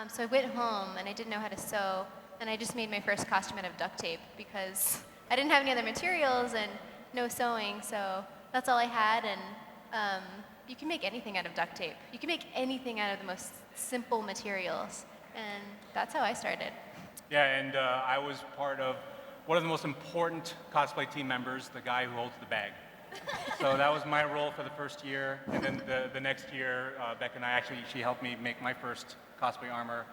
So I went home and I didn't know how to sew, and I just made my first costume out of duct tape because I didn't have any other materials and no sewing, so that's all I had. And you can make anything out of duct tape. You can make anything out of the most simple materials, and that's how I started. Yeah, and I was part of one of the most important cosplay team members, the guy who holds the bag. So that was my role for the first year, and then the next year, Becka and I she helped me make my first cosplay armor,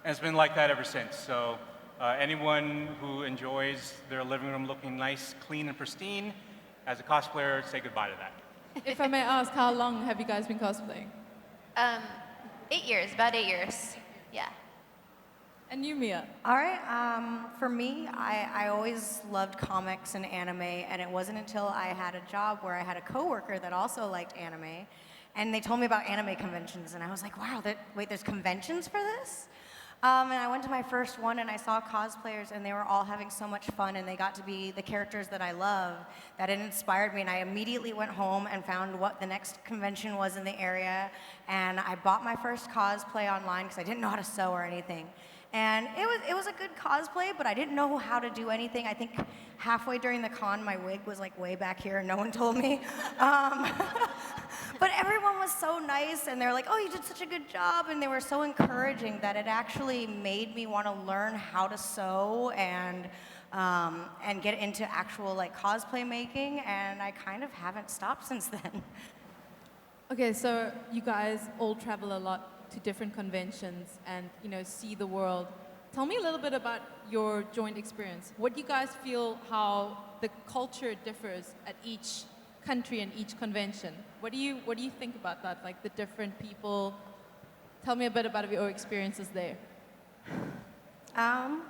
and it's been like that ever since. So anyone who enjoys their living room looking nice, clean, and pristine, as a cosplayer, say goodbye to that. If I may ask, how long have you guys been cosplaying? 8 years, about 8 years, yeah. And you, Mia? All right, for me, I always loved comics and anime, and it wasn't until I had a job where I had a coworker that also liked anime, and they told me about anime conventions, and I was like, wow, wait, there's conventions for this? And I went to my first one, and I saw cosplayers, and they were all having so much fun, and they got to be the characters that I love, that it inspired me, and I immediately went home and found what the next convention was in the area, and I bought my first cosplay online because I didn't know how to sew or anything. And it was a good cosplay, but I didn't know how to do anything. I think halfway during the con, my wig was like way back here, and no one told me. But everyone was so nice, and they were like, oh, you did such a good job, and they were so encouraging that it actually made me want to learn how to sew and get into actual like cosplay making, and I kind of haven't stopped since then. Okay, so you guys all travel a lot to different conventions and see the world. Tell me a little bit about your joint experience. What do you guys feel how the culture differs at each country and each convention? What do you think about that? Like the different people. Tell me a bit about your experiences there.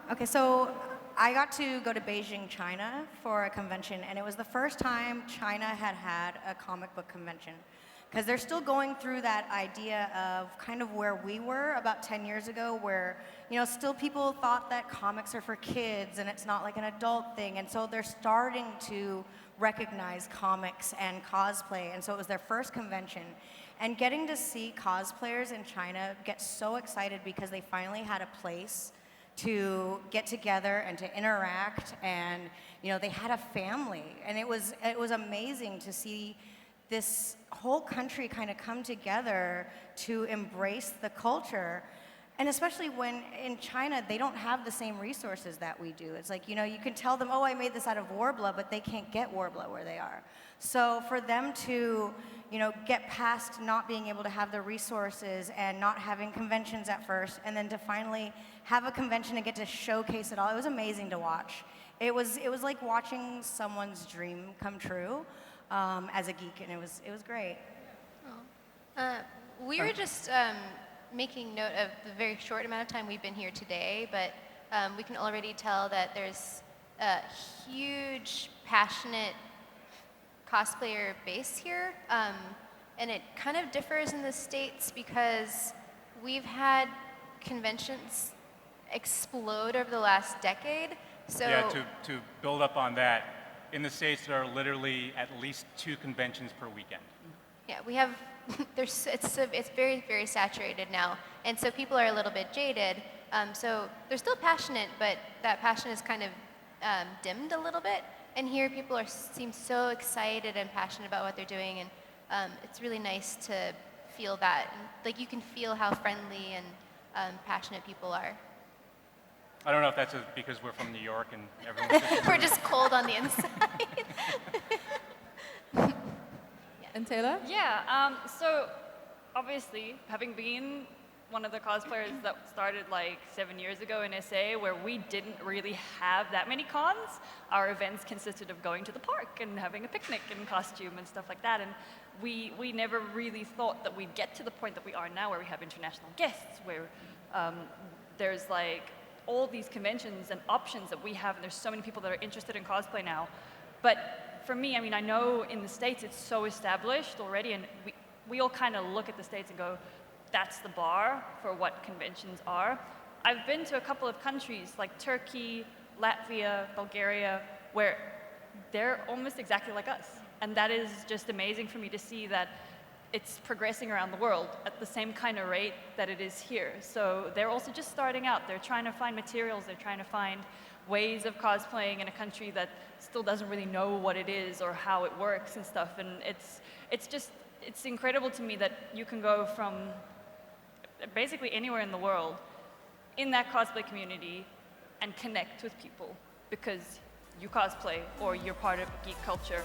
Okay, so I got to go to Beijing, China for a convention, and it was the first time China had a comic book convention. Because they're still going through that idea of kind of where we were about 10 years ago, where, still people thought that comics are for kids and it's not like an adult thing. And so they're starting to recognize comics and cosplay. And so it was their first convention. And getting to see cosplayers in China get so excited because they finally had a place to get together and to interact. And, they had a family. And it was amazing to see this whole country kind of come together to embrace the culture. And especially when in China, they don't have the same resources that we do. It's like, you can tell them, oh, I made this out of Warbler, but they can't get Warbler where they are. So for them to, get past not being able to have the resources and not having conventions at first, and then to finally have a convention and get to showcase it all, it was amazing to watch. It was like watching someone's dream come true. As a geek, and it was great. We were just making note of the very short amount of time we've been here today, but we can already tell that there's a huge, passionate cosplayer base here, and it kind of differs in the States because we've had conventions explode over the last decade. So yeah, to build up on that, in the States, there are literally at least 2 conventions per weekend. Yeah, we have, it's very, very saturated now. And so people are a little bit jaded. So they're still passionate, but that passion is kind of dimmed a little bit. And here people seem so excited and passionate about what they're doing. And it's really nice to feel that. And, like, you can feel how friendly and passionate people are. I don't know if that's because we're from New York and everyone's We're just cold on the inside. Yeah. And Taylor? Yeah, so obviously, having been one of the cosplayers that started like 7 years ago in SA, where we didn't really have that many cons, our events consisted of going to the park and having a picnic in costume and stuff like that. And we never really thought that we'd get to the point that we are now, where we have international guests, where there's like all these conventions and options that we have, and there's so many people that are interested in cosplay now. But for me, I know in the States it's so established already, and we all kind of look at the States and go, that's the bar for what conventions are. I've been to a couple of countries like Turkey, Latvia, Bulgaria, where they're almost exactly like us. And that is just amazing for me to see that it's progressing around the world at the same kind of rate that it is here. So they're also just starting out. They're trying to find materials. They're trying to find ways of cosplaying in a country that still doesn't really know what it is or how it works and stuff. And it's incredible to me that you can go from basically anywhere in the world in that cosplay community and connect with people because you cosplay or you're part of geek culture.